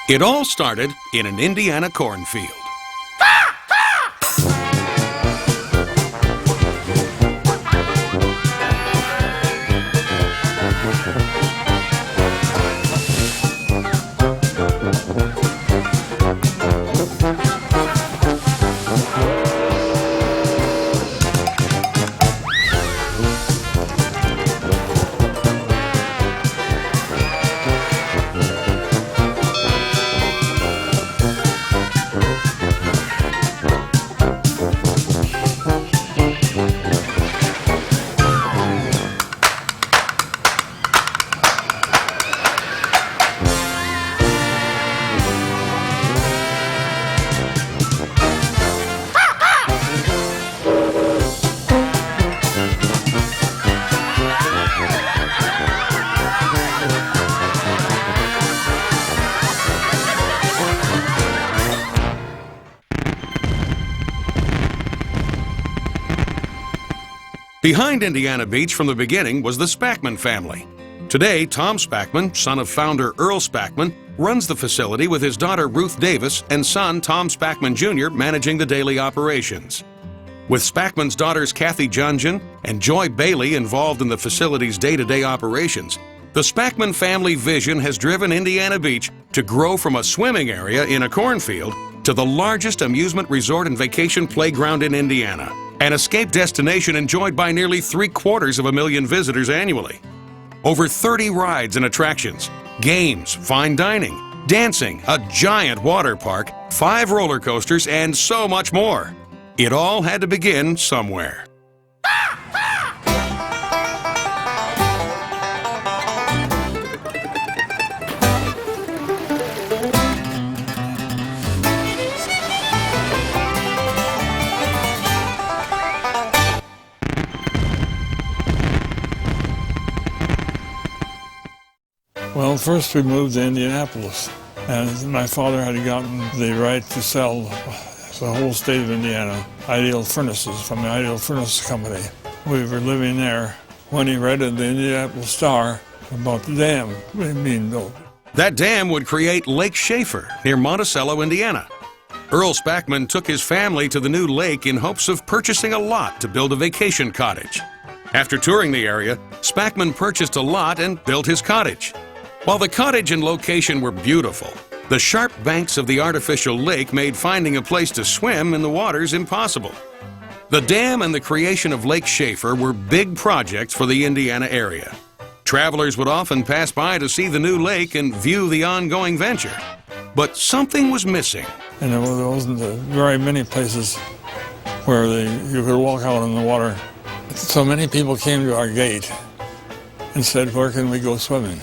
It all started in an Indiana cornfield. Behind Indiana Beach from the beginning was the Spackman family. Today, Tom Spackman, son of founder Earl Spackman, runs the facility with his daughter Ruth Davis and son Tom Spackman Jr. managing the daily operations. With Spackman's daughters Kathy Junjin and Joy Bailey involved in the facility's day-to-day operations, the Spackman family vision has driven Indiana Beach to grow from a swimming area in a cornfield to the largest amusement resort and vacation playground in Indiana, an escape destination enjoyed by nearly 750,000 visitors annually. Over 30 rides and attractions, games, fine dining, dancing, a giant water park, 5 roller coasters, and so much more. It all had to begin somewhere. Well, first we moved to Indianapolis, and my father had gotten the right to sell the whole state of Indiana, Ideal Furnaces, from the Ideal Furnace Company. We were living there when he read in the Indianapolis Star about the dam being built. That dam would create Lake Schaefer near Monticello, Indiana. Earl Spackman took his family to the new lake in hopes of purchasing a lot to build a vacation cottage. After touring the area, Spackman purchased a lot and built his cottage. While the cottage and location were beautiful, the sharp banks of the artificial lake made finding a place to swim in the waters impossible. The dam and the creation of Lake Schaefer were big projects for the Indiana area. Travelers would often pass by to see the new lake and view the ongoing venture. But something was missing. And there wasn't very many places where you could walk out in the water. So many people came to our gate and said, "Where can we go swimming?"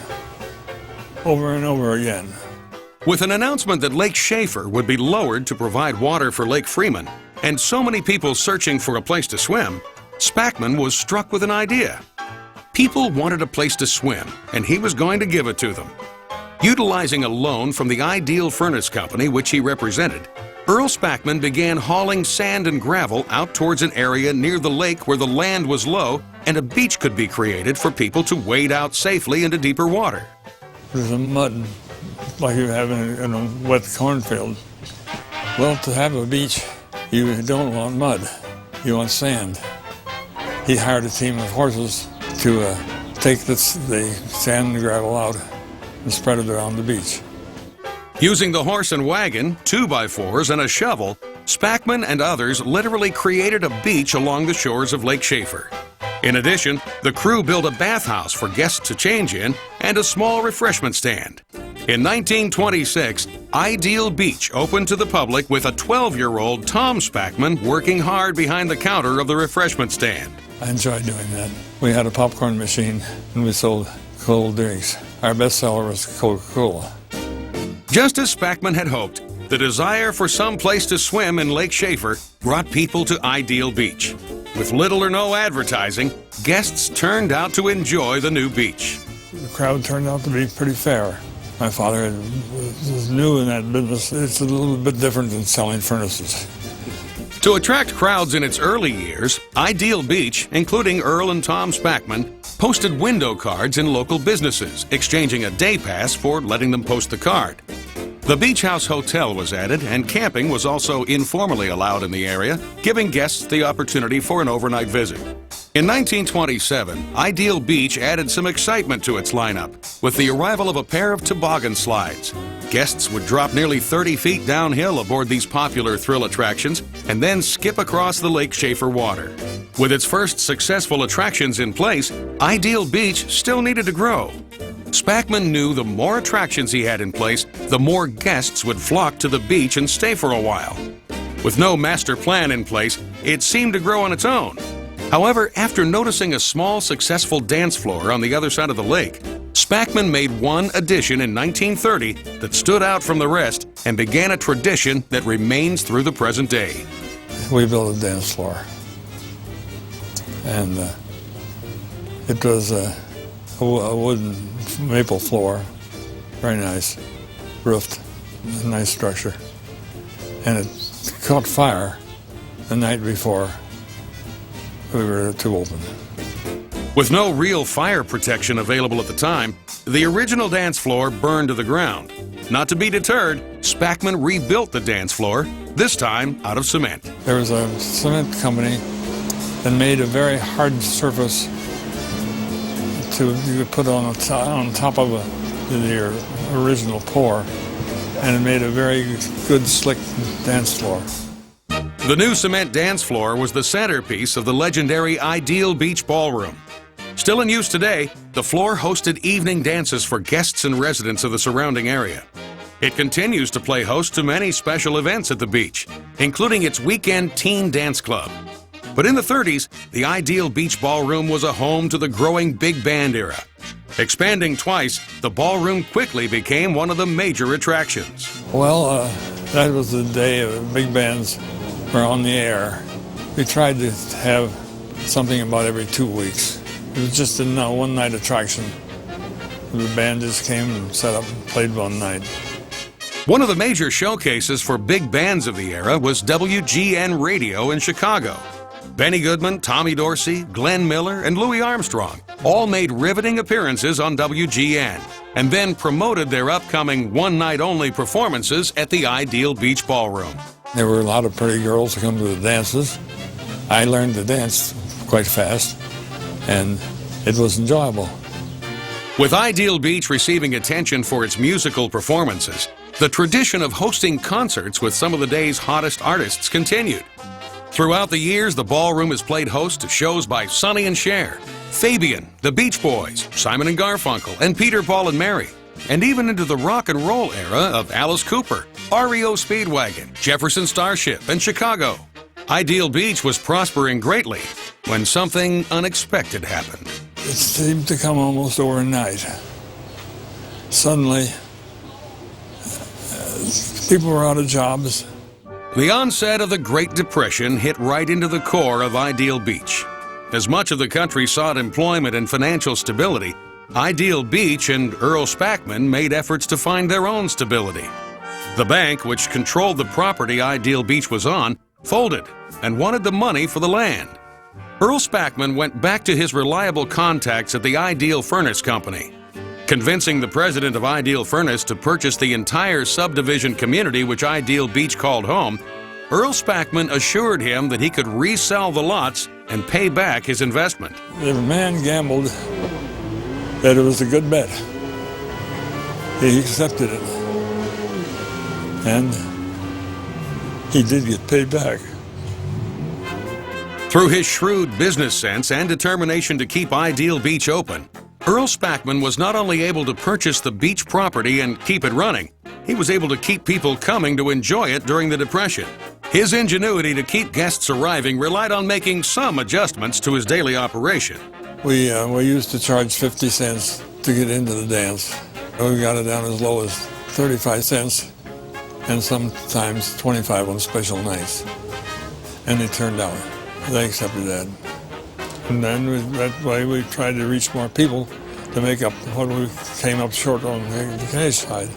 Over and over again. With an announcement that Lake Schaefer would be lowered to provide water for Lake Freeman, and so many people searching for a place to swim, Spackman was struck with an idea. People wanted a place to swim, and he was going to give it to them. Utilizing a loan from the Ideal Furnace Company, which he represented, Earl Spackman began hauling sand and gravel out towards an area near the lake where the land was low and a beach could be created for people to wade out safely into deeper water. There's a mud like you have in a wet cornfield. Well, to have a beach, you don't want mud, you want sand. He hired a team of horses to take the sand and gravel out and spread it around the beach. Using the horse and wagon, 2x4s, and a shovel, Spackman and others literally created a beach along the shores of Lake Schaefer. In addition, the crew built a bathhouse for guests to change in and a small refreshment stand. In 1926, Ideal Beach opened to the public with a 12-year-old Tom Spackman working hard behind the counter of the refreshment stand. I enjoyed doing that. We had a popcorn machine and we sold cold drinks. Our best seller was Coca-Cola. Just as Spackman had hoped, the desire for some place to swim in Lake Schaefer brought people to Ideal Beach. With little or no advertising, guests turned out to enjoy the new beach. The crowd turned out to be pretty fair. My father was new in that business. It's a little bit different than selling furnaces. To attract crowds in its early years, Ideal Beach, including Earl and Tom Spackman, posted window cards in local businesses, exchanging a day pass for letting them post the card. The Beach House Hotel was added, and camping was also informally allowed in the area, giving guests the opportunity for an overnight visit. In 1927, Ideal Beach added some excitement to its lineup with the arrival of a pair of toboggan slides. Guests would drop nearly 30 feet downhill aboard these popular thrill attractions and then skip across the Lake Schaefer water. With its first successful attractions in place, Ideal Beach still needed to grow. Spackman knew the more attractions he had in place, the more guests would flock to the beach and stay for a while. With no master plan in place, it seemed to grow on its own. However, after noticing a small, successful dance floor on the other side of the lake, Spackman made one addition in 1930 that stood out from the rest and began a tradition that remains through the present day. We built a dance floor, and it was a wooden maple floor, very nice, roofed, a nice structure, and it caught fire the night before we were to open. With no real fire protection available at the time, the original dance floor burned to the ground. Not to be deterred, Spackman rebuilt the dance floor, this time out of cement. There was a cement company that made a very hard surface you could put on top of your original pour, and it made a very good, slick dance floor. The new cement dance floor was the centerpiece of the legendary Ideal Beach Ballroom. Still in use today, the floor hosted evening dances for guests and residents of the surrounding area. It continues to play host to many special events at the beach, including its weekend teen dance club. But in the 30s, the Ideal Beach Ballroom was a home to the growing big band era. Expanding twice, the ballroom quickly became one of the major attractions. Well, that was the day big bands were on the air. We tried to have something about every 2 weeks. It was just a one-night attraction. The band just came and set up and played one night. One of the major showcases for big bands of the era was WGN Radio in Chicago. Benny Goodman, Tommy Dorsey, Glenn Miller, and Louis Armstrong all made riveting appearances on WGN and then promoted their upcoming one-night-only performances at the Ideal Beach Ballroom. There were a lot of pretty girls to come to the dances. I learned to dance quite fast, and it was enjoyable. With Ideal Beach receiving attention for its musical performances, the tradition of hosting concerts with some of the day's hottest artists continued. Throughout the years, the ballroom has played host to shows by Sonny and Cher, Fabian, the Beach Boys, Simon and Garfunkel, and Peter, Paul and Mary, and even into the rock and roll era of Alice Cooper, REO Speedwagon, Jefferson Starship, and Chicago. Ideal Beach was prospering greatly when something unexpected happened. It seemed to come almost overnight. Suddenly, people were out of jobs. The onset of the Great Depression hit right into the core of Ideal Beach. As much of the country sought employment and financial stability, Ideal Beach and Earl Spackman made efforts to find their own stability. The bank, which controlled the property Ideal Beach was on, folded and wanted the money for the land. Earl Spackman went back to his reliable contacts at the Ideal Furnace Company. Convincing the president of Ideal Furnace to purchase the entire subdivision community which Ideal Beach called home, Earl Spackman assured him that he could resell the lots and pay back his investment. The man gambled that it was a good bet. He accepted it, and he did get paid back. Through his shrewd business sense and determination to keep Ideal Beach open, Earl Spackman was not only able to purchase the beach property and keep it running, he was able to keep people coming to enjoy it during the Depression. His ingenuity to keep guests arriving relied on making some adjustments to his daily operation. We used to charge 50 cents to get into the dance. We got it down as low as 35 cents and sometimes 25 on special nights. And it turned out. They accepted that. And then that way we tried to reach more people to make up what we came up short on the cash side.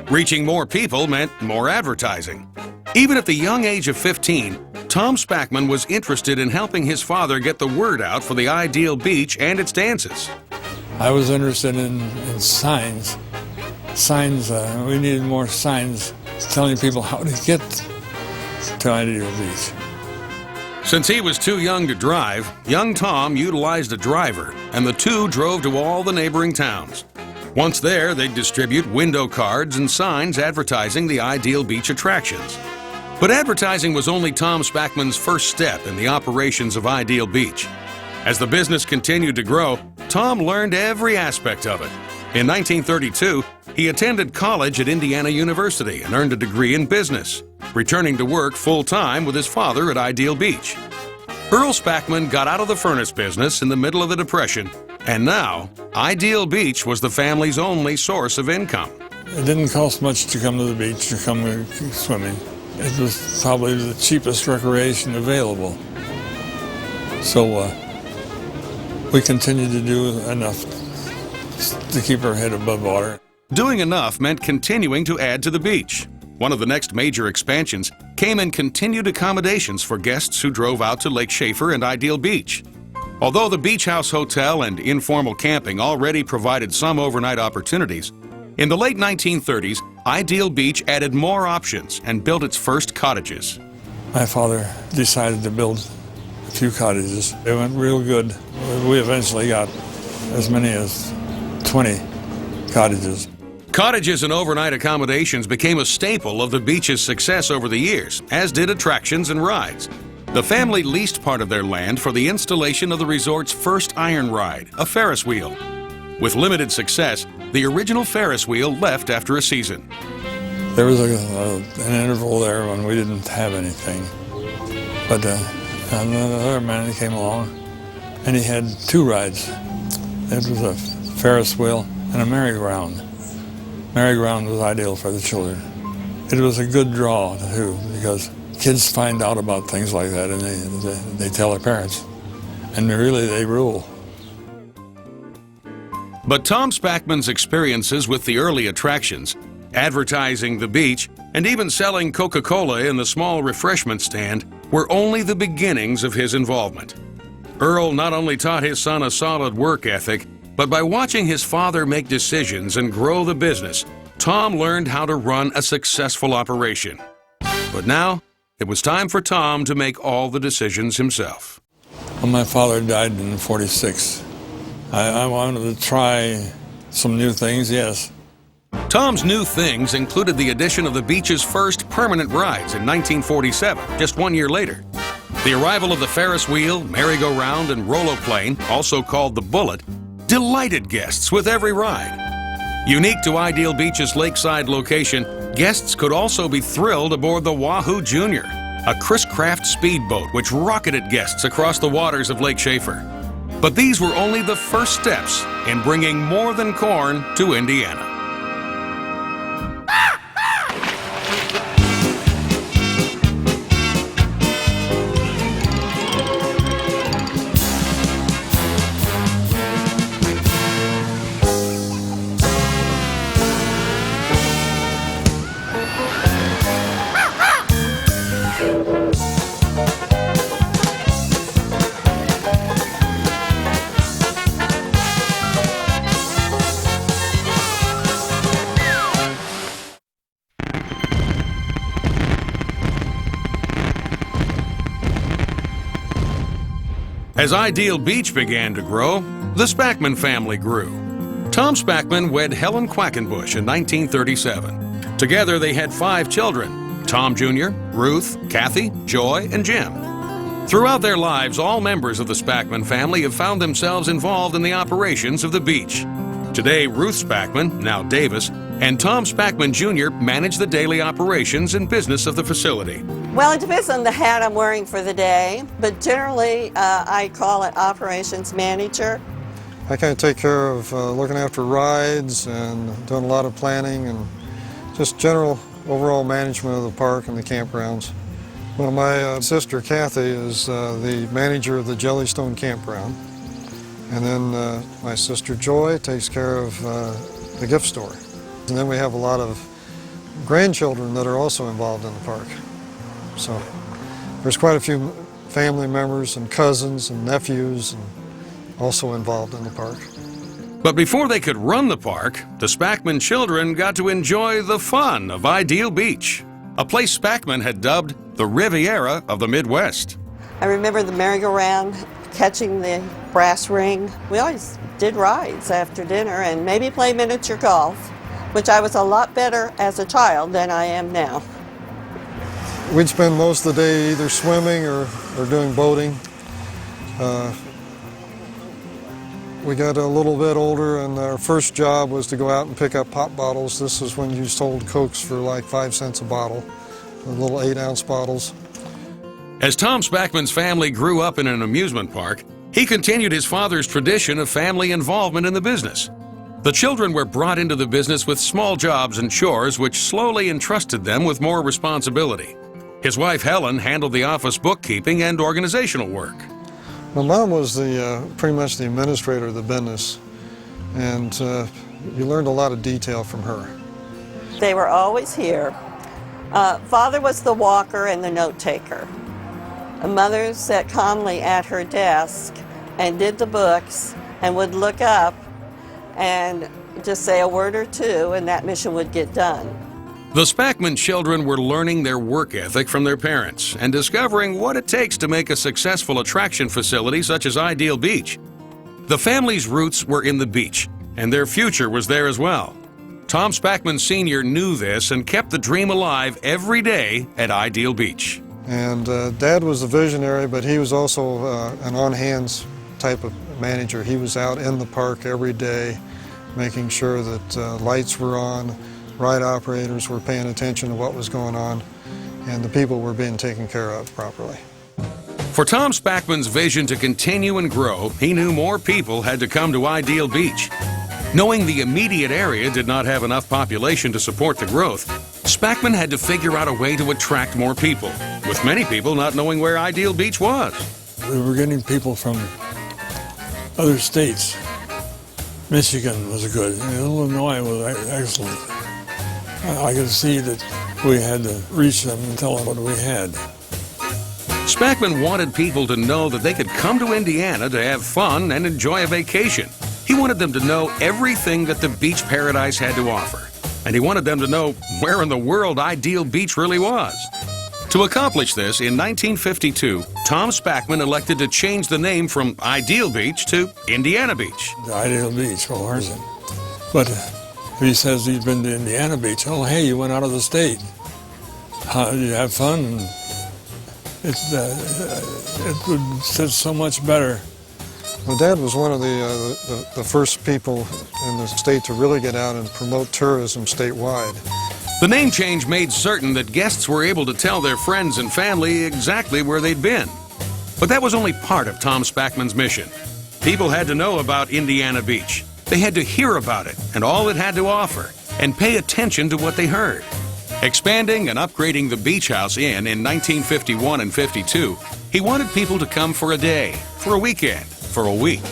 Reaching more people meant more advertising. Even at the young age of 15, Tom Spackman was interested in helping his father get the word out for the Ideal Beach and its dances. I was interested in signs signs. We needed more signs telling people how to get to Ideal Beach. Since he was too young to drive, young Tom utilized a driver, and the two drove to all the neighboring towns. Once there, they'd distribute window cards and signs advertising the Ideal Beach attractions. But advertising was only Tom Spackman's first step in the operations of Ideal Beach. As the business continued to grow, Tom learned every aspect of it. In 1932, he attended college at Indiana University and earned a degree in business, returning to work full-time with his father at Ideal Beach. Earl Spackman got out of the furnace business in the middle of the Depression, and now Ideal Beach was the family's only source of income. It didn't cost much to come to the beach to come swimming. It was probably the cheapest recreation available. So we continued to do enough to keep our head above water. Doing enough meant continuing to add to the beach. One of the next major expansions came in continued accommodations for guests who drove out to Lake Schaefer and Ideal Beach. Although the Beach House Hotel and informal camping already provided some overnight opportunities, in the late 1930s, Ideal Beach added more options and built its first cottages. My father decided to build a few cottages. They went real good. We eventually got as many as 20 cottages. Cottages and overnight accommodations became a staple of the beach's success over the years, as did attractions and rides. The family leased part of their land for the installation of the resort's first iron ride, a Ferris wheel. With limited success, the original Ferris wheel left after a season. There was an interval there when we didn't have anything. But another man came along, and he had two rides. It was a Ferris wheel and a merry-go-round. Merry-go-round was ideal for the children. It was a good draw, too, because kids find out about things like that and they tell their parents. And really, they rule. But Tom Spackman's experiences with the early attractions, advertising the beach, and even selling Coca-Cola in the small refreshment stand were only the beginnings of his involvement. Earl not only taught his son a solid work ethic, but by watching his father make decisions and grow the business, Tom learned how to run a successful operation. But now, it was time for Tom to make all the decisions himself. When my father died in '46, I wanted to try some new things, yes. Tom's new things included the addition of the beach's first permanent rides in 1947, just 1 year later. The arrival of the Ferris wheel, merry-go-round, and roloplane, also called the Bullet, delighted guests with every ride. Unique to Ideal Beach's lakeside location, guests could also be thrilled aboard the Wahoo Junior, a Chris Craft speedboat which rocketed guests across the waters of Lake Schaefer. But these were only the first steps in bringing more than corn to Indiana. As Ideal Beach began to grow, the Spackman family grew. Tom Spackman wed Helen Quackenbush in 1937. Together they had 5 children: Tom Jr., Ruth, Kathy, Joy, and Jim. Throughout their lives, all members of the Spackman family have found themselves involved in the operations of the beach. Today, Ruth Spackman, now Davis, and Tom Spackman Jr. manage the daily operations and business of the facility. Well, it depends on the hat I'm wearing for the day, but generally I call it operations manager. I kind of take care of looking after rides and doing a lot of planning and just general overall management of the park and the campgrounds. Well, my sister Kathy is the manager of the Jellystone Campground, and then my sister Joy takes care of the gift store. And then we have a lot of grandchildren that are also involved in the park. So there's quite a few family members and cousins and nephews and also involved in the park. But before they could run the park, the Spackman children got to enjoy the fun of Ideal Beach, a place Spackman had dubbed the Riviera of the Midwest. I remember the merry-go-round, catching the brass ring. We always did rides after dinner and maybe play miniature golf, which I was a lot better as a child than I am now. We'd spend most of the day either swimming or doing boating. We got a little bit older, and our first job was to go out and pick up pop bottles. This is when you sold Cokes for like 5 cents a bottle, the little 8-ounce bottles. As Tom Spackman's family grew up in an amusement park, he continued his father's tradition of family involvement in the business. The children were brought into the business with small jobs and chores, which slowly entrusted them with more responsibility. His wife Helen handled the office bookkeeping and organizational work. My mom was pretty much the administrator of the business, and you learned a lot of detail from her. They were always here. Father was the walker and the note taker. Mother sat calmly at her desk and did the books and would look up and just say a word or two, and that mission would get done. The Spackman children were learning their work ethic from their parents and discovering what it takes to make a successful attraction facility such as Ideal Beach. The family's roots were in the beach, and their future was there as well. Tom Spackman Sr. knew this and kept the dream alive every day at Ideal Beach. And Dad was the visionary, but he was also an on-hands type of manager. He was out in the park every day, making sure that lights were on, ride operators were paying attention to what was going on, and the people were being taken care of properly. For Tom Spackman's vision to continue and grow, he knew more people had to come to Ideal Beach. Knowing the immediate area did not have enough population to support the growth, Spackman had to figure out a way to attract more people, with many people not knowing where Ideal Beach was. We were getting people from other states. Michigan was good, and Illinois was excellent. I could see that we had to reach them and tell them what we had. Spackman wanted people to know that they could come to Indiana to have fun and enjoy a vacation. He wanted them to know everything that the beach paradise had to offer. And he wanted them to know where in the world Ideal Beach really was. To accomplish this, in 1952, Tom Spackman elected to change the name from Ideal Beach to Indiana Beach. Ideal Beach, of course. But if he says he's been to Indiana Beach, oh, hey, you went out of the state. How did you have fun? It would sit so much better. Well, Dad was one of the first people in the state to really get out and promote tourism statewide. The name change made certain that guests were able to tell their friends and family exactly where they'd been. But that was only part of Tom Spackman's mission. People had to know about Indiana Beach. They had to hear about it and all it had to offer, and pay attention to what they heard. Expanding and upgrading the Beach House Inn in 1951 and 52, he wanted people to come for a day, for a weekend, for a week.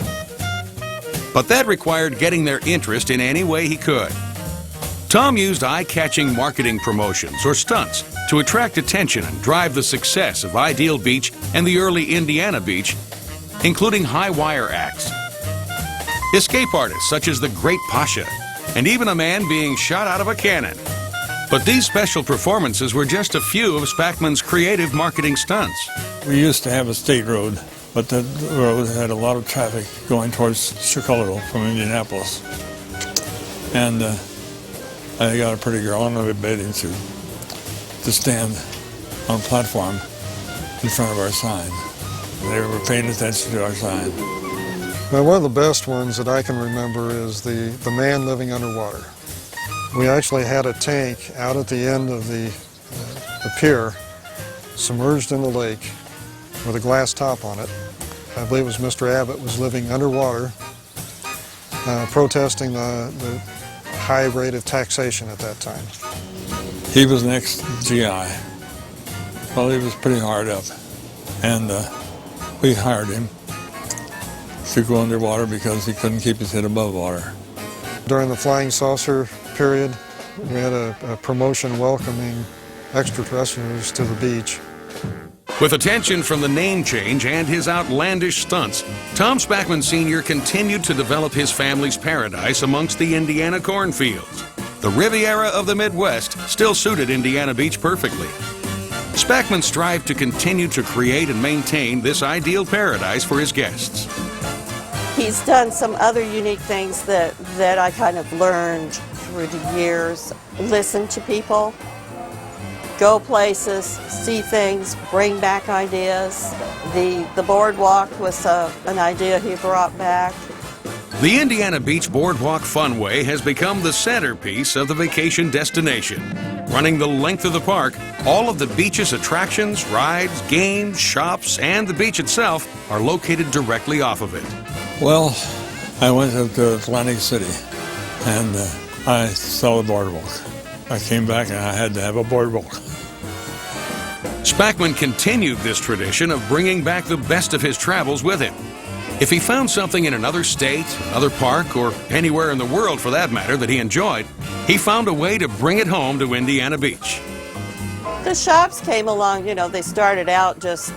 But that required getting their interest in any way he could. Tom used eye-catching marketing promotions or stunts to attract attention and drive the success of Ideal Beach and the early Indiana Beach, including high-wire acts, escape artists such as the Great Pasha, and even a man being shot out of a cannon. But these special performances were just a few of Spackman's creative marketing stunts. We used to have a state road, but the road had a lot of traffic going towards Chicago from Indianapolis. And I got a pretty girl in a bathing suit to stand on a platform in front of our sign. They were paying attention to our sign. Well, one of the best ones that I can remember is the man living underwater. We actually had a tank out at the end of the pier, submerged in the lake, with a glass top on it. I believe it was Mr. Abbott was living underwater, protesting the high rate of taxation at that time. He was an ex-GI. Well, he was pretty hard up, and we hired him to go underwater because he couldn't keep his head above water. During the flying saucer period, we had a promotion welcoming extraterrestrials to the beach. With attention from the name change and his outlandish stunts, Tom Spackman Sr. continued to develop his family's paradise amongst the Indiana cornfields. The Riviera of the Midwest still suited Indiana Beach perfectly. Spackman strived to continue to create and maintain this ideal paradise for his guests. He's done some other unique things that I kind of learned through the years. Listen to people, go places, see things, bring back ideas. The Boardwalk was an idea he brought back. The Indiana Beach Boardwalk Funway has become the centerpiece of the vacation destination. Running the length of the park, all of the beach's attractions, rides, games, shops, and the beach itself are located directly off of it. Well, I went up to Atlantic City and I saw the boardwalk. I came back and I had to have a boardwalk. Spackman continued this tradition of bringing back the best of his travels with him. If he found something in another state, another park, or anywhere in the world for that matter that he enjoyed, he found a way to bring it home to Indiana Beach. The shops came along, you know, they started out just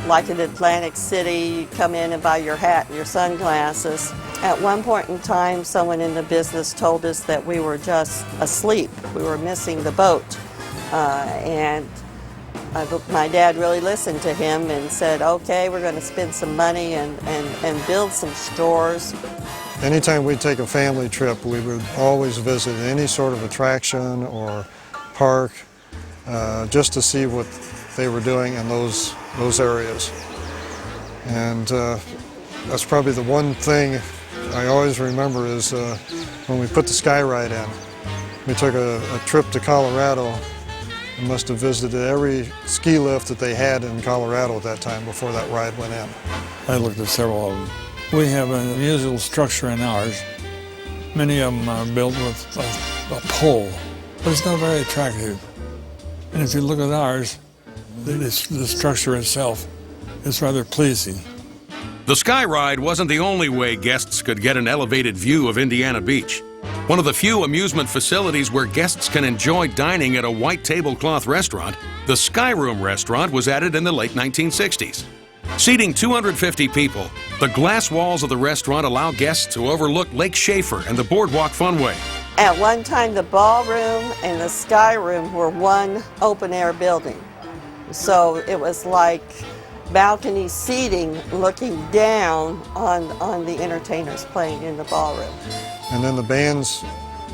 like in Atlantic City. You come in and buy your hat and your sunglasses. At one point in time, someone in the business told us that we were just asleep. We were missing the boat. My dad really listened to him and said, okay, we're going to spend some money and build some stores. Anytime we'd take a family trip, we would always visit any sort of attraction or park just to see what they were doing in those areas. And that's probably the one thing I always remember is when we put the sky ride in. We took a trip to Colorado. We must have visited every ski lift that they had in Colorado at that time before that ride went in. I looked at several of them. We have an unusual structure in ours. Many of them are built with a pole, but it's not very attractive. And if you look at ours, the structure itself is rather pleasing. The sky ride wasn't the only way guests could get an elevated view of Indiana Beach. One of the few amusement facilities where guests can enjoy dining at a white tablecloth restaurant, the Sky Room restaurant was added in the late 1960s. Seating 250 people, the glass walls of the restaurant allow guests to overlook Lake Schaefer and the Boardwalk Funway. At one time, the ballroom and the Sky Room were one open-air building. So it was like balcony seating looking down on the entertainers playing in the ballroom. And then the bands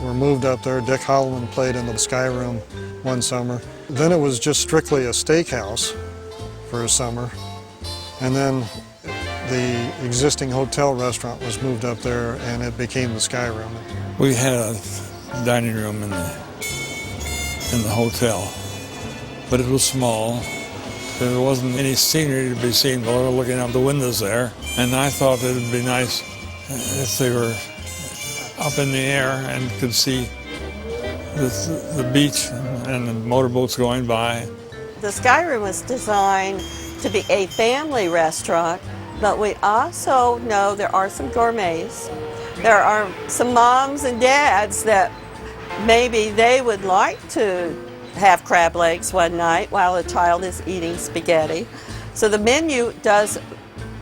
were moved up there. Dick Holloman played in the Sky Room one summer. Then it was just strictly a steakhouse for a summer. And then the existing hotel restaurant was moved up there and it became the Sky Room. We had a dining room in the hotel, but it was small. There wasn't any scenery to be seen while we were looking out the windows there. And I thought it would be nice if they were up in the air and could see the beach and the motorboats going by. The Sky Room was designed to be a family restaurant, but we also know there are some gourmets. There are some moms and dads that maybe they would like to have crab legs one night while a child is eating spaghetti. So the menu does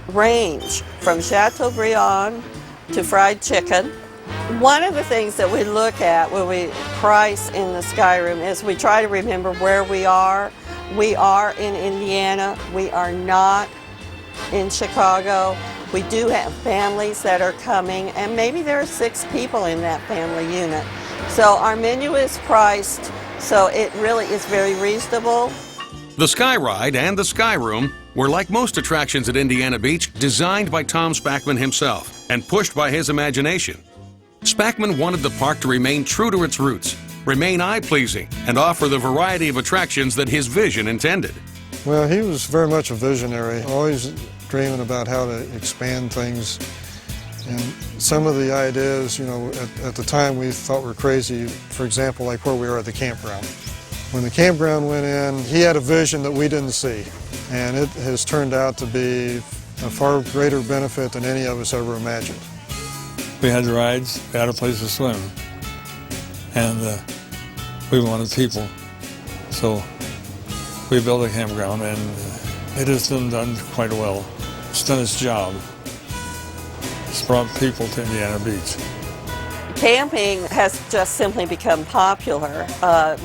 range from Chateaubriand to fried chicken. One of the things that we look at when we price in the Sky Room is we try to remember where we are. We are in Indiana. We are not in Chicago. We do have families that are coming, and maybe there are 6 people in that family unit. So our menu is priced, so it really is very reasonable. The Sky Ride and the Sky Room were, like most attractions at Indiana Beach, designed by Tom Spackman himself and pushed by his imagination. Spackman wanted the park to remain true to its roots, remain eye-pleasing, and offer the variety of attractions that his vision intended. Well, he was very much a visionary, always dreaming about how to expand things. And some of the ideas, you know, at the time we thought were crazy, for example, like where we were at the campground. When the campground went in, he had a vision that we didn't see, and it has turned out to be a far greater benefit than any of us ever imagined. We had rides, we had a place to swim, and we wanted people. So we built a campground, and It has been done quite well. It's done its job. It's brought people to Indiana Beach. Camping has just simply become popular.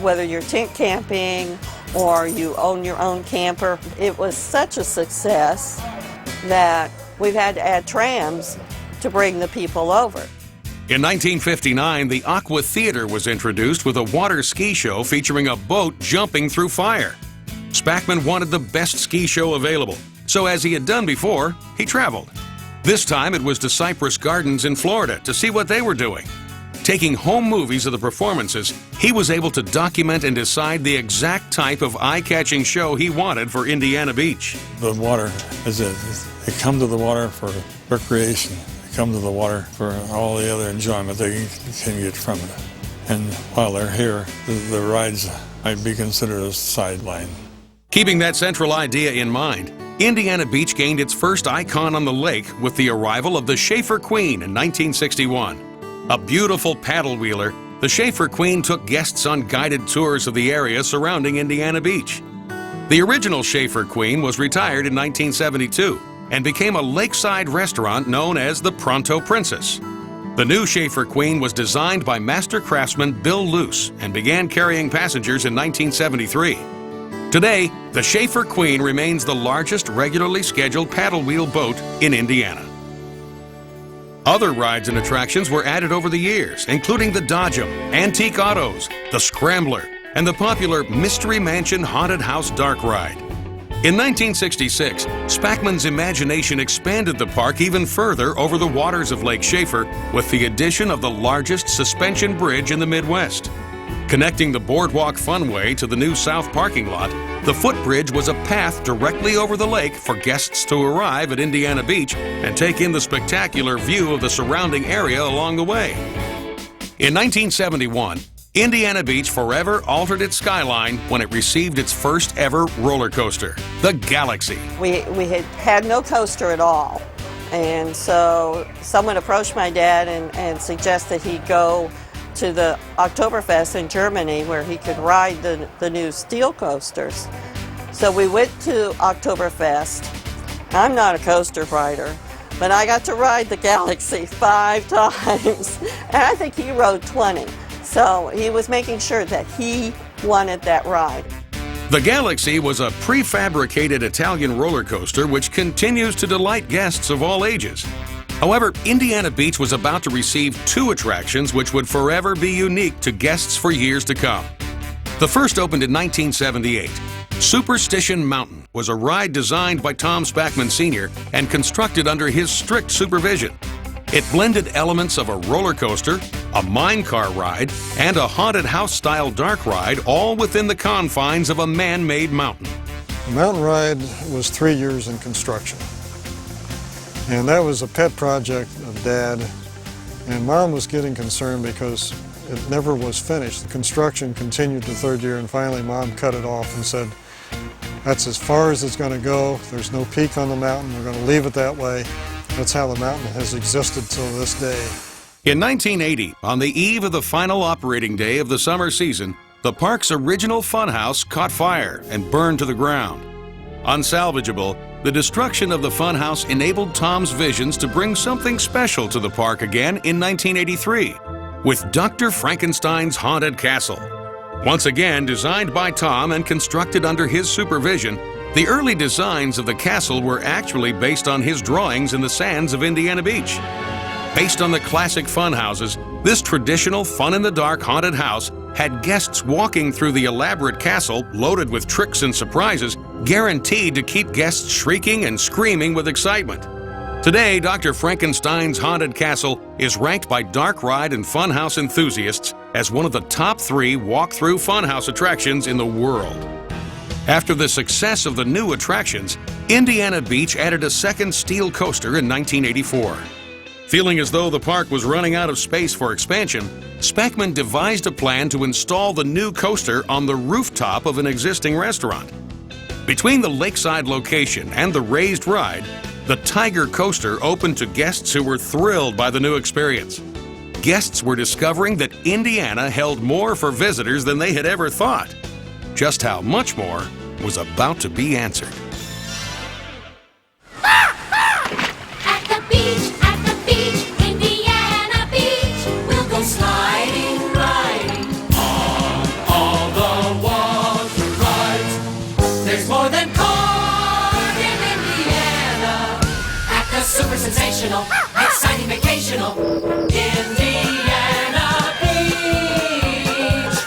Whether you're tent camping or you own your own camper, it was such a success that we've had to add trams to bring the people over. In 1959, the Aqua Theater was introduced with a water ski show featuring a boat jumping through fire. Spackman wanted the best ski show available, so as he had done before, he traveled. This time it was to Cypress Gardens in Florida to see what they were doing. Taking home movies of the performances, he was able to document and decide the exact type of eye-catching show he wanted for Indiana Beach. The water is it. They come to the water for recreation. They come to the water for all the other enjoyment they can get from it. And while they're here, the rides might be considered a sideline. Keeping that central idea in mind, Indiana Beach gained its first icon on the lake with the arrival of the Schaefer Queen in 1961. A beautiful paddle wheeler, the Schaefer Queen took guests on guided tours of the area surrounding Indiana Beach. The original Schaefer Queen was retired in 1972 and became a lakeside restaurant known as the Pronto Princess. The new Schaefer Queen was designed by master craftsman Bill Luce and began carrying passengers in 1973. Today, the Schaefer Queen remains the largest regularly scheduled paddle wheel boat in Indiana. Other rides and attractions were added over the years, including the Dodgem, Antique Autos, the Scrambler, and the popular Mystery Mansion Haunted House Dark Ride. In 1966, Spackman's imagination expanded the park even further over the waters of Lake Schaefer with the addition of the largest suspension bridge in the Midwest. Connecting the Boardwalk Funway to the new south parking lot, the footbridge was a path directly over the lake for guests to arrive at Indiana Beach and take in the spectacular view of the surrounding area along the way. In 1971, Indiana Beach forever altered its skyline when it received its first ever roller coaster, the Galaxy. We had no coaster at all. And so someone approached my dad and suggested he go to the Oktoberfest in Germany where he could ride the new steel coasters. So we went to Oktoberfest. I'm not a coaster rider, but I got to ride the Galaxy 5 times, and I think he rode 20. So he was making sure that he wanted that ride. The Galaxy was a prefabricated Italian roller coaster which continues to delight guests of all ages. However, Indiana Beach was about to receive two attractions which would forever be unique to guests for years to come. The first opened in 1978. Superstition Mountain was a ride designed by Tom Spackman Sr. and constructed under his strict supervision. It blended elements of a roller coaster, a mine car ride, and a haunted house-style dark ride, all within the confines of a man-made mountain. The mountain ride was 3 years in construction. And that was a pet project of Dad, and Mom was getting concerned because it never was finished. The construction continued the third year, and finally Mom cut it off and said, that's as far as it's going to go. There's no peak on the mountain. We're going to leave it that way. That's how the mountain has existed till this day. In 1980, on the eve of the final operating day of the summer season, the park's original funhouse caught fire and burned to the ground. Unsalvageable, the destruction of the funhouse enabled Tom's visions to bring something special to the park again in 1983 with Dr. Frankenstein's Haunted Castle. Once again designed by Tom and constructed under his supervision, the early designs of the castle were actually based on his drawings in the sands of Indiana Beach. Based on the classic funhouses, this traditional fun-in-the-dark haunted house had guests walking through the elaborate castle loaded with tricks and surprises, guaranteed to keep guests shrieking and screaming with excitement. Today, Dr. Frankenstein's Haunted Castle is ranked by dark ride and funhouse enthusiasts as one of the top 3 walk-through funhouse attractions in the world. After the success of the new attractions, Indiana Beach added a second steel coaster in 1984. Feeling as though the park was running out of space for expansion, Spackman devised a plan to install the new coaster on the rooftop of an existing restaurant. Between the lakeside location and the raised ride, the Tig'rr coaster opened to guests who were thrilled by the new experience. Guests were discovering that Indiana held more for visitors than they had ever thought. Just how much more was about to be answered. sensational. Indiana Beach.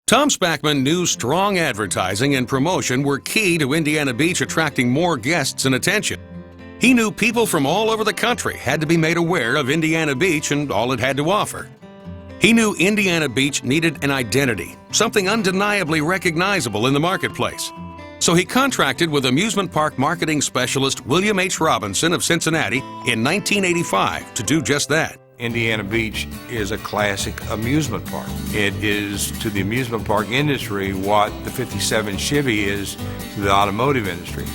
Tom Spackman knew strong advertising and promotion were key to Indiana Beach attracting more guests and attention. He knew people from all over the country had to be made aware of Indiana Beach and all it had to offer. He knew Indiana Beach needed an identity, something undeniably recognizable in the marketplace. So he contracted with amusement park marketing specialist William H. Robinson of Cincinnati in 1985 to do just that. Indiana Beach is a classic amusement park. It is to the amusement park industry what the 57 Chevy is to the automotive industry.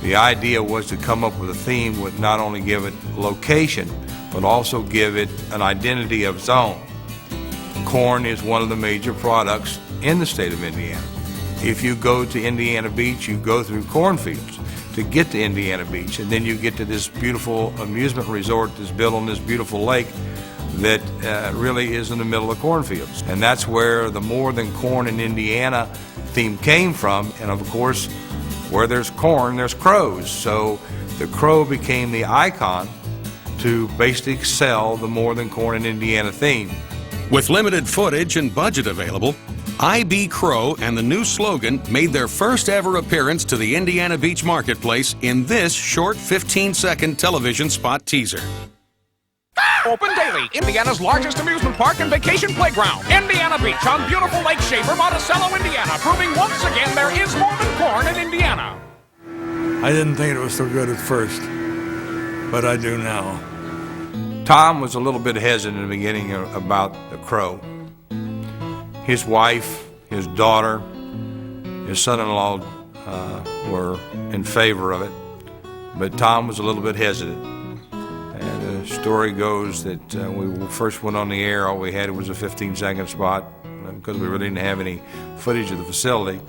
The idea was to come up with a theme that would not only give it location, but also give it an identity of its own. Corn is one of the major products in the state of Indiana. If you go to Indiana Beach, you go through cornfields to get to Indiana Beach, and then you get to this beautiful amusement resort that's built on this beautiful lake that really is in the middle of cornfields. And that's where the More Than Corn in Indiana theme came from, and of course, where there's corn, there's crows. So the crow became the icon to basically sell the More Than Corn in Indiana theme. With limited footage and budget available, I.B. Crow and the new slogan made their first ever appearance to the Indiana Beach marketplace in this short 15-second television spot teaser. Open daily, Indiana's largest amusement park and vacation playground. Indiana Beach on beautiful Lake Shaver, Monticello, Indiana, proving once again there is more than corn in Indiana. I didn't think it was so good at first, but I do now. Tom was a little bit hesitant in the beginning about the crow. His wife, his daughter, his son-in-law were in favor of it, but Tom was a little bit hesitant. And the story goes that we first went on the air, all we had was a 15-second spot because we really didn't have any footage of the facility,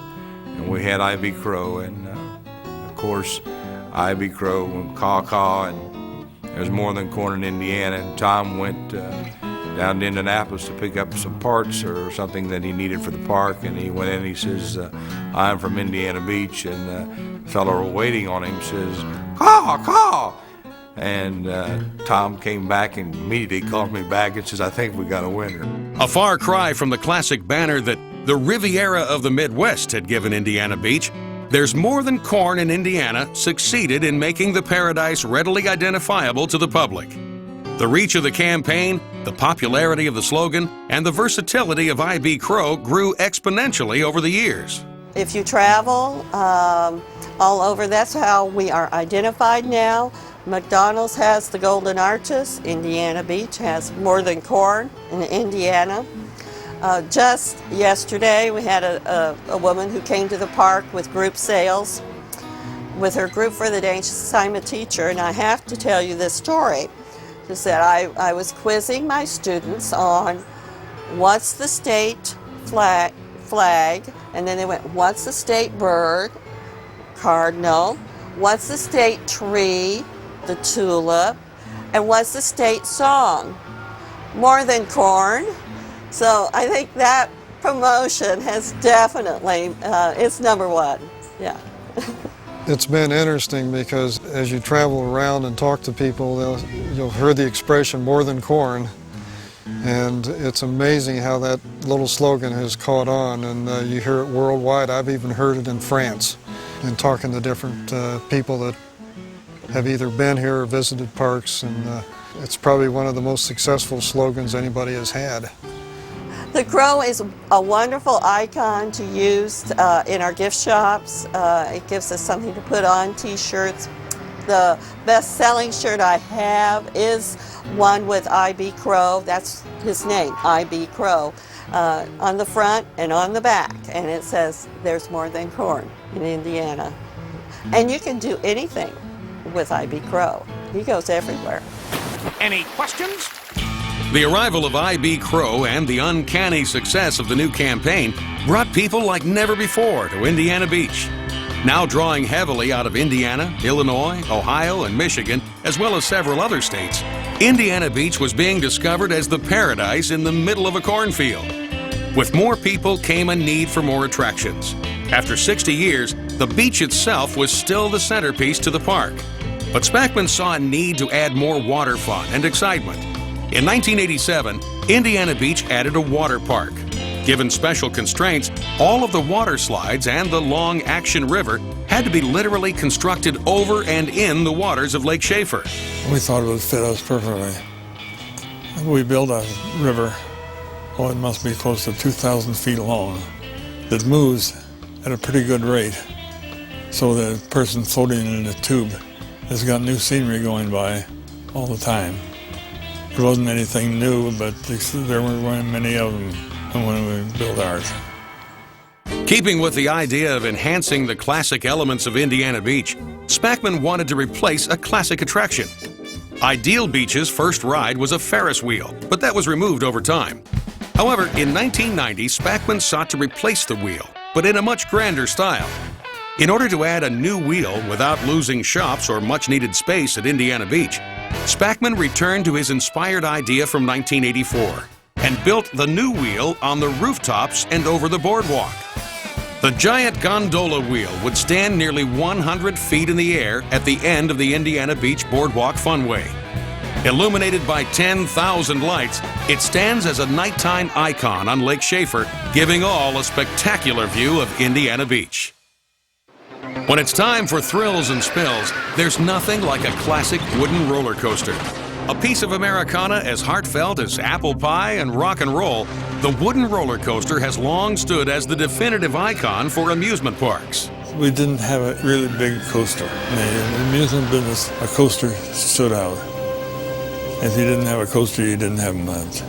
and we had I.B. Crow, and of course I.B. Crow and caw-caw, and there's More Than Corn in Indiana, and Tom went down to Indianapolis to pick up some parts or something that he needed for the park, and he went in and he says, I'm from Indiana Beach, and the fellow waiting on him says, caw, caw. And Tom came back and immediately called me back and says, I think we got a winner. A far cry from the classic banner that the Riviera of the Midwest had given Indiana Beach, There's More Than Corn in Indiana succeeded in making the paradise readily identifiable to the public. The reach of the campaign, the popularity of the slogan, and the versatility of I.B. Crow grew exponentially over the years. If you travel all over, that's how we are identified now. McDonald's has the Golden Arches. Indiana Beach has More Than Corn in Indiana. Just yesterday, we had a woman who came to the park with group sales with her group for the day. She's a assignment teacher, and I have to tell you this story. She said, I was quizzing my students on what's the state flag, and then they went, what's the state bird? Cardinal. What's the state tree? The tulip. And what's the state song? More Than Corn. So I think that promotion has definitely, it's number one, yeah. It's been interesting because as you travel around and talk to people, you'll hear the expression More Than Corn, and it's amazing how that little slogan has caught on, and you hear it worldwide. I've even heard it in France, and talking to different people that have either been here or visited parks, and it's probably one of the most successful slogans anybody has had. The crow is a wonderful icon to use in our gift shops. It gives us something to put on, t-shirts. The best-selling shirt I have is one with I.B. Crow. That's his name, I.B. Crow, on the front and on the back. And it says, there's more than corn in Indiana. And you can do anything with I.B. Crow. He goes everywhere. Any questions? The arrival of I.B. Crow and the uncanny success of the new campaign brought people like never before to Indiana Beach. Now drawing heavily out of Indiana, Illinois, Ohio, and Michigan, as well as several other states, Indiana Beach was being discovered as the paradise in the middle of a cornfield. With more people came a need for more attractions. After 60 years, the beach itself was still the centerpiece to the park. But Spackman saw a need to add more water fun and excitement. In 1987, Indiana Beach added a water park. Given special constraints, all of the water slides and the long Action River had to be literally constructed over and in the waters of Lake Schaefer. We thought it would fit us perfectly. We built a river, it must be close to 2,000 feet long, that moves at a pretty good rate. So the person floating in the tube has got new scenery going by all the time. It wasn't anything new, but there weren't many of them when we built ours. Keeping with the idea of enhancing the classic elements of Indiana Beach, Spackman wanted to replace a classic attraction. Ideal Beach's first ride was a Ferris wheel, but that was removed over time. However, in 1990, Spackman sought to replace the wheel, but in a much grander style. In order to add a new wheel without losing shops or much-needed space at Indiana Beach, Spackman returned to his inspired idea from 1984 and built the new wheel on the rooftops and over the boardwalk. The giant gondola wheel would stand nearly 100 feet in the air at the end of the Indiana Beach Boardwalk Funway. Illuminated by 10,000 lights, it stands as a nighttime icon on Lake Schaefer, giving all a spectacular view of Indiana Beach. When it's time for thrills and spills, there's nothing like a classic wooden roller coaster. A piece of Americana as heartfelt as apple pie and rock and roll, the wooden roller coaster has long stood as the definitive icon for amusement parks. We didn't have a really big coaster. In the amusement business, a coaster stood out. If you didn't have a coaster, you didn't have much.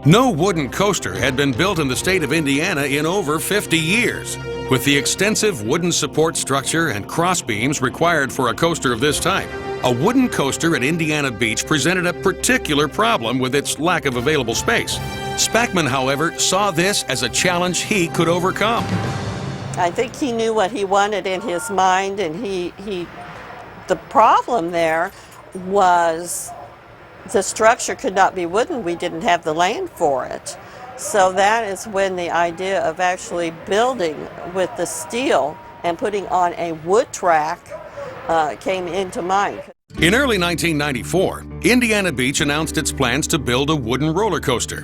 No wooden coaster had been built in the state of Indiana in over 50 years. With the extensive wooden support structure and crossbeams required for a coaster of this type, a wooden coaster at Indiana Beach presented a particular problem with its lack of available space. Spackman, however, saw this as a challenge he could overcome. I think he knew what he wanted in his mind, and the problem there was the structure could not be wooden. We didn't have the land for it. So that is when the idea of actually building with the steel and putting on a wood track came into mind. In early 1994, Indiana Beach announced its plans to build a wooden roller coaster.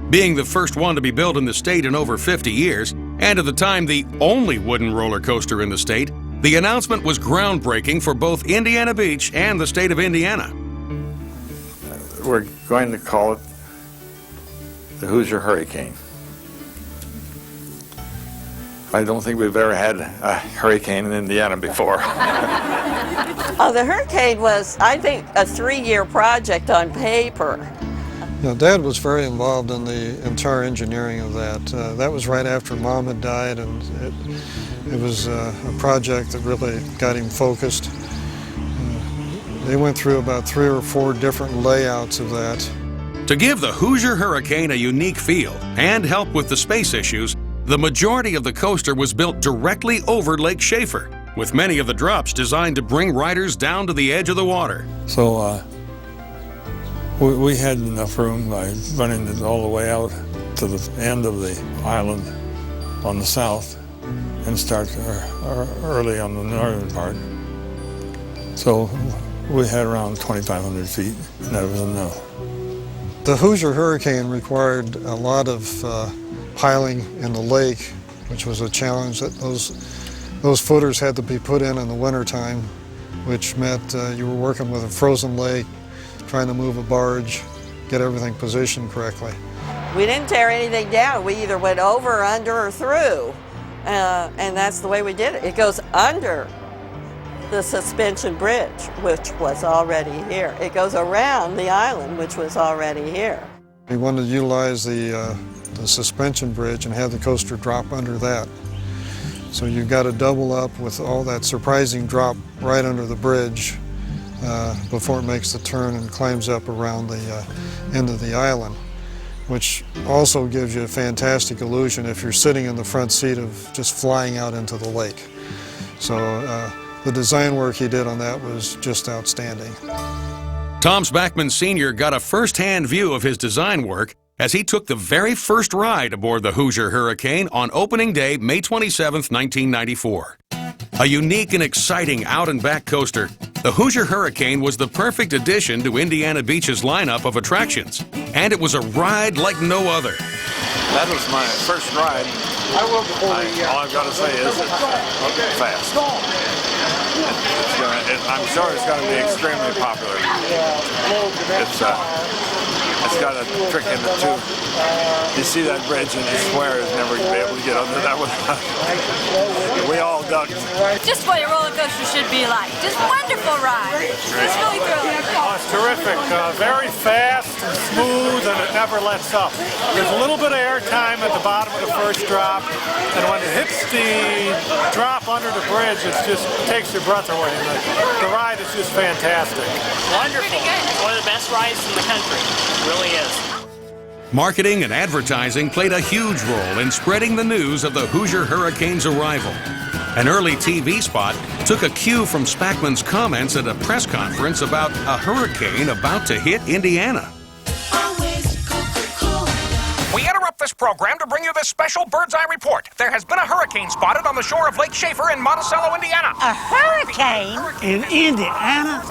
Being the first one to be built in the state in over 50 years, and at the time the only wooden roller coaster in the state, the announcement was groundbreaking for both Indiana Beach and the state of Indiana. We're going to call it the Hoosier Hurricane. I don't think we've ever had a hurricane in Indiana before. The Hurricane was, I think, a 3-year project on paper. You know, Dad was very involved in the entire engineering of that. That was right after Mom had died, and it was a project that really got him focused. They went through about 3 or 4 different layouts of that. To give the Hoosier Hurricane a unique feel and help with the space issues, the majority of the coaster was built directly over Lake Schaefer, with many of the drops designed to bring riders down to the edge of the water. So we had enough room by running it all the way out to the end of the island on the south and start early on the northern part. So we had around 2,500 feet, and that was enough. The Hoosier Hurricane required a lot of piling in the lake, which was a challenge. That those footers had to be put in the wintertime, which meant you were working with a frozen lake, trying to move a barge, get everything positioned correctly. We didn't tear anything down. We either went over, under, or through, and that's the way we did it. It goes under the suspension bridge, which was already here. It goes around the island, which was already here. We wanted to utilize the suspension bridge and have the coaster drop under that. So you've got to double up with all that surprising drop right under the bridge before it makes the turn and climbs up around the end of the island, which also gives you a fantastic illusion if you're sitting in the front seat of just flying out into the lake. So the design work he did on that was just outstanding. Tom Spackman Sr. got a first-hand view of his design work as he took the very first ride aboard the Hoosier Hurricane on opening day, May 27, 1994. A unique and exciting out-and-back coaster, the Hoosier Hurricane was the perfect addition to Indiana Beach's lineup of attractions, and it was a ride like no other. That was my first ride. All I've got to say is it's fast. I'm sure it's going to be extremely popular. It's got a trick in it too. You see that bridge and you swear it's never going to be able to get under that one. We all ducked. Just what a roller coaster should be like. Just wonderful ride. It's really thrilling. Oh, it's terrific. Very fast and smooth, and it never lets up. There's a little bit of air time at the bottom of the first drop, and when it hits the drop under the bridge, it just takes your breath away. And the ride is just fantastic. Wonderful. It's one of the best rides in the country. It really is. Marketing and advertising played a huge role in spreading the news of the Hoosier Hurricane's arrival. An early TV spot took a cue from Spackman's comments at a press conference about a hurricane about to hit Indiana. We interrupt this program to bring you this special bird's eye report. There has been a hurricane spotted on the shore of Lake Schaefer in Monticello, Indiana. A hurricane in Indiana?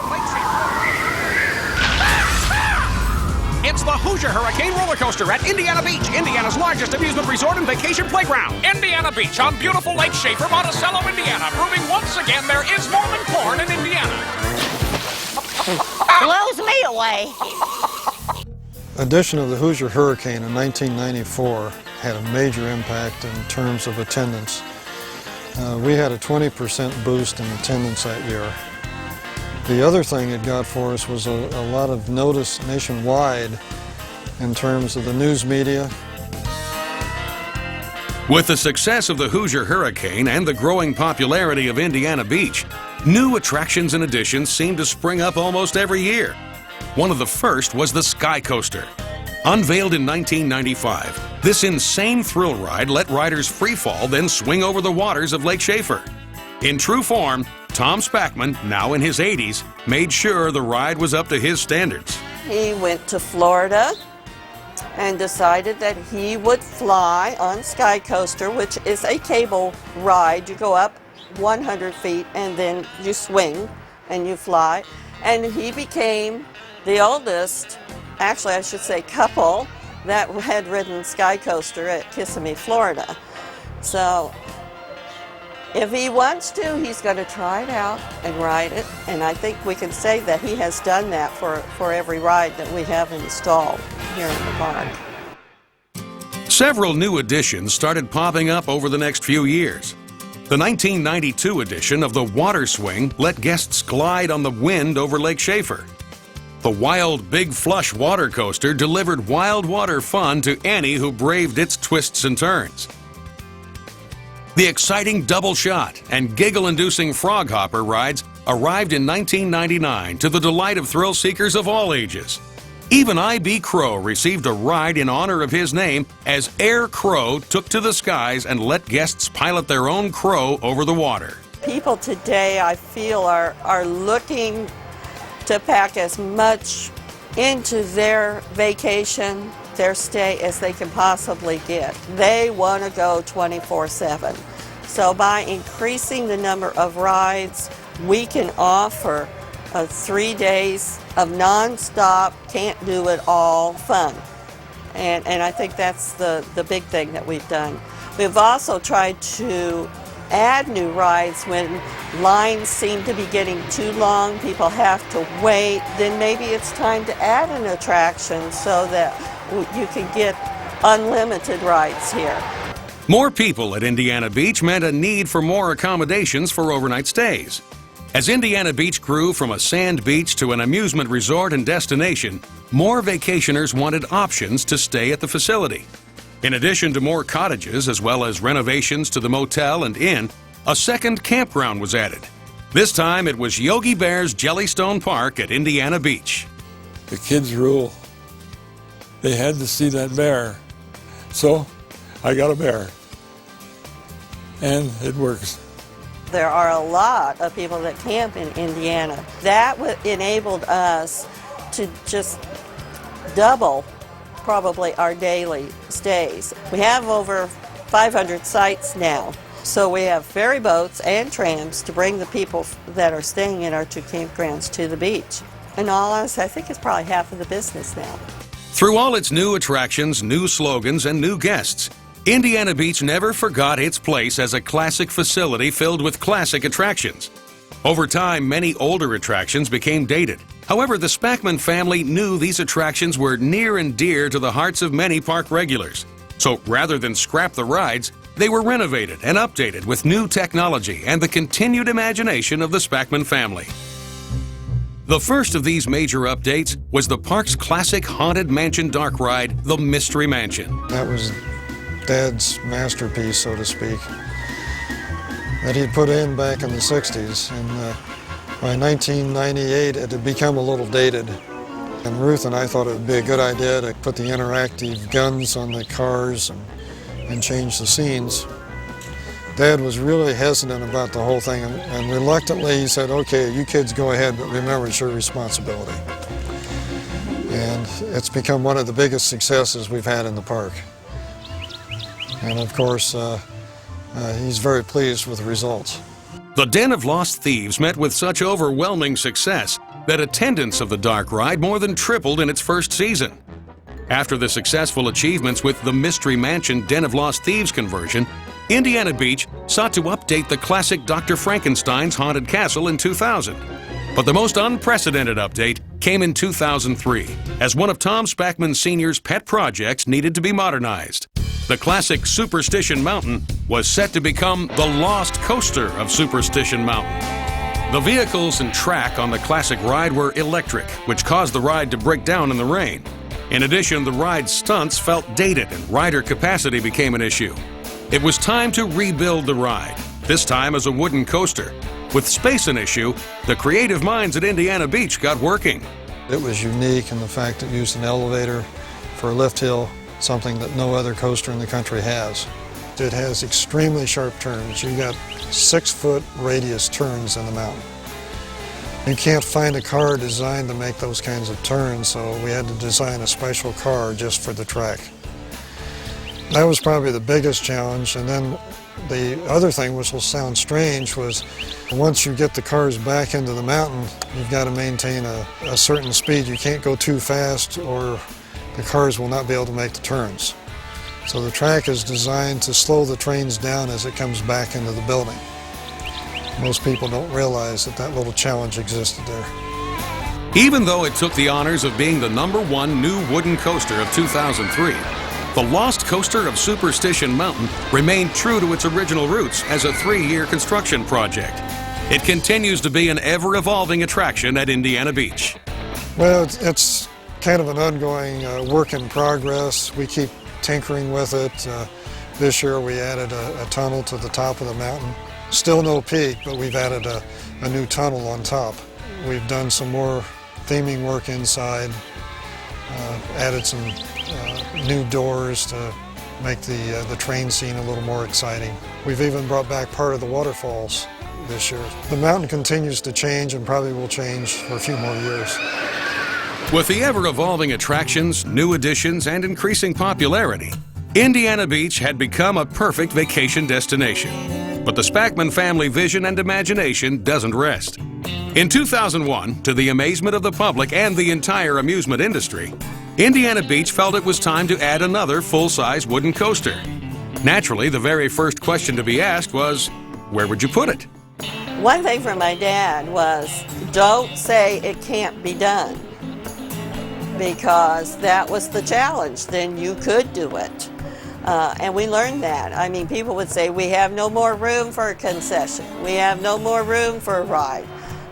It's the Hoosier Hurricane roller coaster at Indiana Beach, Indiana's largest amusement resort and vacation playground. Indiana Beach on beautiful Lake Schaefer, Monticello, Indiana, proving once again there is more than corn in Indiana. Blows me away. Addition of the Hoosier Hurricane in 1994 had a major impact in terms of attendance. We had a 20% boost in attendance that year. The other thing it got for us was a lot of notice nationwide in terms of the news media. With the success of the Hoosier Hurricane and the growing popularity of Indiana Beach, new attractions and additions seemed to spring up almost every year. One of the first was the Sky Coaster. Unveiled in 1995, this insane thrill ride let riders freefall, then swing over the waters of Lake Schaefer. In true form, Tom Spackman, now in his 80s, made sure the ride was up to his standards. He went to Florida and decided that he would fly on Sky Coaster, which is a cable ride. You go up 100 feet and then you swing and you fly. And he became the oldest, actually I should say couple, that had ridden Sky Coaster at Kissimmee, Florida. So if he wants to, he's going to try it out and ride it. And I think we can say that he has done that for every ride that we have installed here in the park. Several new additions started popping up over the next few years. The 1992 edition of the Water Swing let guests glide on the wind over Lake Schaefer. The Wild Big Flush water coaster delivered wild water fun to any who braved its twists and turns. The exciting Double Shot and giggle-inducing Frog Hopper rides arrived in 1999 to the delight of thrill seekers of all ages. Even I.B. Crow received a ride in honor of his name as Air Crow took to the skies and let guests pilot their own crow over the water. People today, I feel, are looking to pack as much into their vacation, their stay, as they can possibly get. They want to go 24/7. So by increasing the number of rides, we can offer 3 days of non-stop, can't do it all fun. And I think that's the big thing that we've done. We've also tried to add new rides when lines seem to be getting too long, people have to wait, then maybe it's time to add an attraction so that you can get unlimited rides here. More people at Indiana Beach meant a need for more accommodations for overnight stays. As Indiana Beach grew from a sand beach to an amusement resort and destination, more vacationers wanted options to stay at the facility. In addition to more cottages, as well as renovations to the motel and inn, a second campground was added. This time it was Yogi Bear's Jellystone Park at Indiana Beach. The kids rule. They had to see that bear. So I got a bear. And it works. There are a lot of people that camp in Indiana. That enabled us should just double probably our daily stays. We have over 500 sites now, so we have ferry boats and trams to bring the people that are staying in our two campgrounds to the beach. In all honesty, I think it's probably half of the business now. Through all its new attractions, new slogans, and new guests, Indiana Beach never forgot its place as a classic facility filled with classic attractions. Over time, many older attractions became dated. However, the Spackman family knew these attractions were near and dear to the hearts of many park regulars. So rather than scrap the rides, they were renovated and updated with new technology and the continued imagination of the Spackman family. The first of these major updates was the park's classic Haunted Mansion dark ride, the Mystery Mansion. That was Dad's masterpiece, so to speak, that he'd put in back in the 60s. And by 1998, it had become a little dated. And Ruth and I thought it would be a good idea to put the interactive guns on the cars and change the scenes. Dad was really hesitant about the whole thing, and reluctantly he said, okay, you kids go ahead, but remember it's your responsibility. And it's become one of the biggest successes we've had in the park. And of course, he's very pleased with the results. The Den of Lost Thieves met with such overwhelming success that attendance of the dark ride more than tripled in its first season. After the successful achievements with the Mystery Mansion Den of Lost Thieves conversion, Indiana Beach sought to update the classic Dr. Frankenstein's Haunted Castle in 2000. But the most unprecedented update came in 2003, as one of Tom Spackman Sr.'s pet projects needed to be modernized. The classic Superstition Mountain was set to become the Lost Coaster of Superstition Mountain. The vehicles and track on the classic ride were electric, which caused the ride to break down in the rain. In addition, the ride's stunts felt dated and rider capacity became an issue. It was time to rebuild the ride, this time as a wooden coaster. With space an issue, the creative minds at Indiana Beach got working. It was unique in the fact it used an elevator for a lift hill, something that no other coaster in the country has. It has extremely sharp turns. You got 6-foot radius turns in the mountain. You can't find a car designed to make those kinds of turns, so we had to design a special car just for the track. That was probably the biggest challenge, and then the other thing, which will sound strange, was once you get the cars back into the mountain, you've got to maintain a certain speed. You can't go too fast or the cars will not be able to make the turns. So the track is designed to slow the trains down as it comes back into the building. Most people don't realize that that little challenge existed there. Even though it took the honors of being the #1 new wooden coaster of 2003, the Lost Coaster of Superstition Mountain remained true to its original roots as a 3-year construction project. It continues to be an ever-evolving attraction at Indiana Beach. Well, it's kind of an ongoing work in progress. We keep tinkering with it. This year we added a tunnel to the top of the mountain. Still no peak, but we've added a new tunnel on top. We've done some more theming work inside, added some new doors to make the train scene a little more exciting. We've even brought back part of the waterfalls this year. The mountain continues to change and probably will change for a few more years. With the ever-evolving attractions, new additions, and increasing popularity, Indiana Beach had become a perfect vacation destination. But the Spackman family vision and imagination doesn't rest. In 2001, to the amazement of the public and the entire amusement industry, Indiana Beach felt it was time to add another full-size wooden coaster. Naturally, the very first question to be asked was, where would you put it? One thing from my dad was, don't say it can't be done, because that was the challenge. Then you could do it. And we learned that. I mean, people would say, we have no more room for a concession. We have no more room for a ride.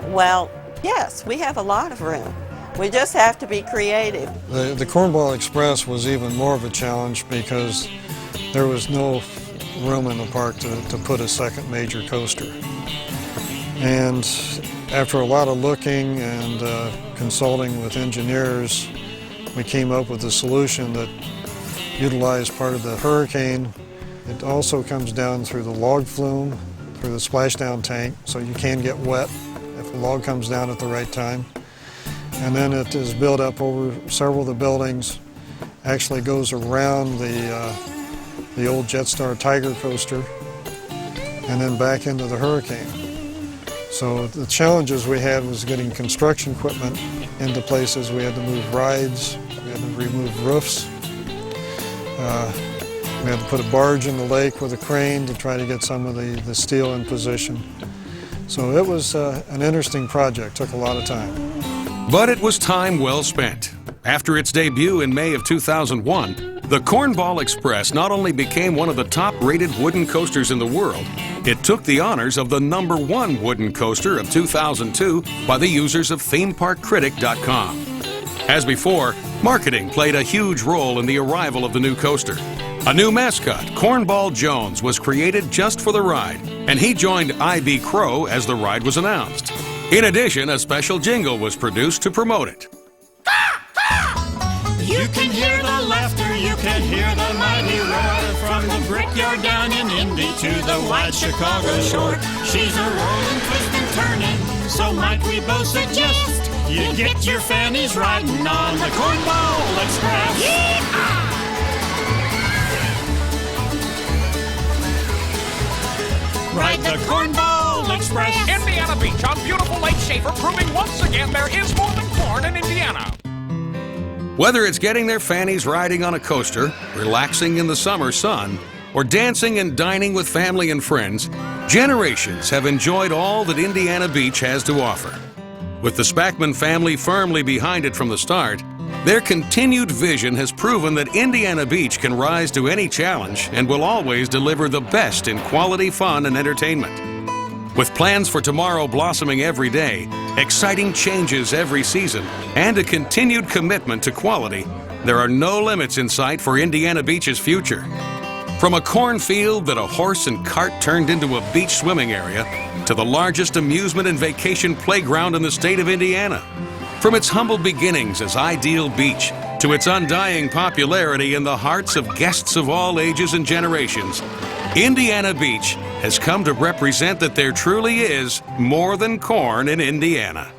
Well, yes, we have a lot of room. We just have to be creative. The Cornball Express was even more of a challenge because there was no room in the park to put a second major coaster. And after a lot of looking and consulting with engineers, we came up with a solution that utilized part of the Hurricane. It also comes down through the log flume, through the splashdown tank, so you can get wet if the log comes down at the right time. and then it is built up over several of the buildings. Actually goes around the old Jetstar Tig'rr coaster and then back into the Hurricane. So the challenges we had was getting construction equipment into places. We had to move rides, we had to remove roofs. We had to put a barge in the lake with a crane to try to get some of the steel in position. So it was an interesting project, took a lot of time. But it was time well spent. After its debut in May of 2001, the Cornball Express not only became one of the top-rated wooden coasters in the world, it took the honors of the #1 wooden coaster of 2002 by the users of ThemeParkCritic.com. As before, marketing played a huge role in the arrival of the new coaster. A new mascot, Cornball Jones, was created just for the ride, and he joined I.B. Crow as the ride was announced. In addition, a special jingle was produced to promote it. You can hear the laughter, you can hear the mighty roar, from the brickyard down in Indy to the wide Chicago shore. She's a rolling, twisting, turning, so might we both suggest you get your fannies riding on the Cornball Express. Yeehaw! Ride the Cornball Express. Indiana Beach on beautiful Lake Schaefer, proving once again there is more than corn in Indiana. Whether it's getting their fannies riding on a coaster, relaxing in the summer sun, or dancing and dining with family and friends, generations have enjoyed all that Indiana Beach has to offer. With the Spackman family firmly behind it from the start, their continued vision has proven that Indiana Beach can rise to any challenge and will always deliver the best in quality fun and entertainment. With plans for tomorrow blossoming every day, exciting changes every season, and a continued commitment to quality, there are no limits in sight for Indiana Beach's future. From a cornfield that a horse and cart turned into a beach swimming area, to the largest amusement and vacation playground in the state of Indiana. From its humble beginnings as Ideal Beach, to its undying popularity in the hearts of guests of all ages and generations, Indiana Beach has come to represent that there truly is more than corn in Indiana.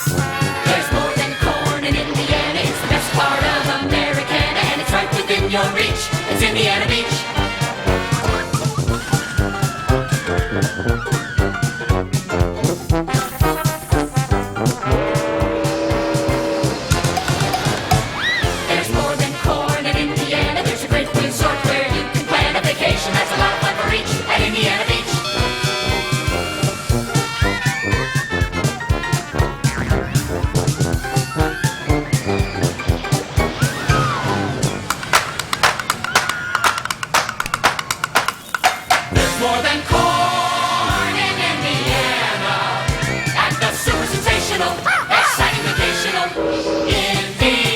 There's more than corn in Indiana. It's the best part of Americana, and it's right within your reach. It's Indiana Beach. There's more than corn in Indiana. There's a great resort where you can plan a vacation. That's a lot of fun for each at Indiana Beach. There's more than corn in Indiana at the super sensational, exciting vacational Indiana Beach.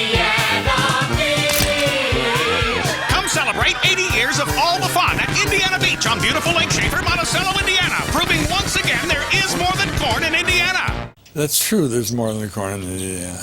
Come celebrate 80 years of all the fun at Indiana Beach on beautiful Lake Schaefer, Monticello, Indiana, proving once again there is more than corn in Indiana. That's true, there's more than corn in Indiana.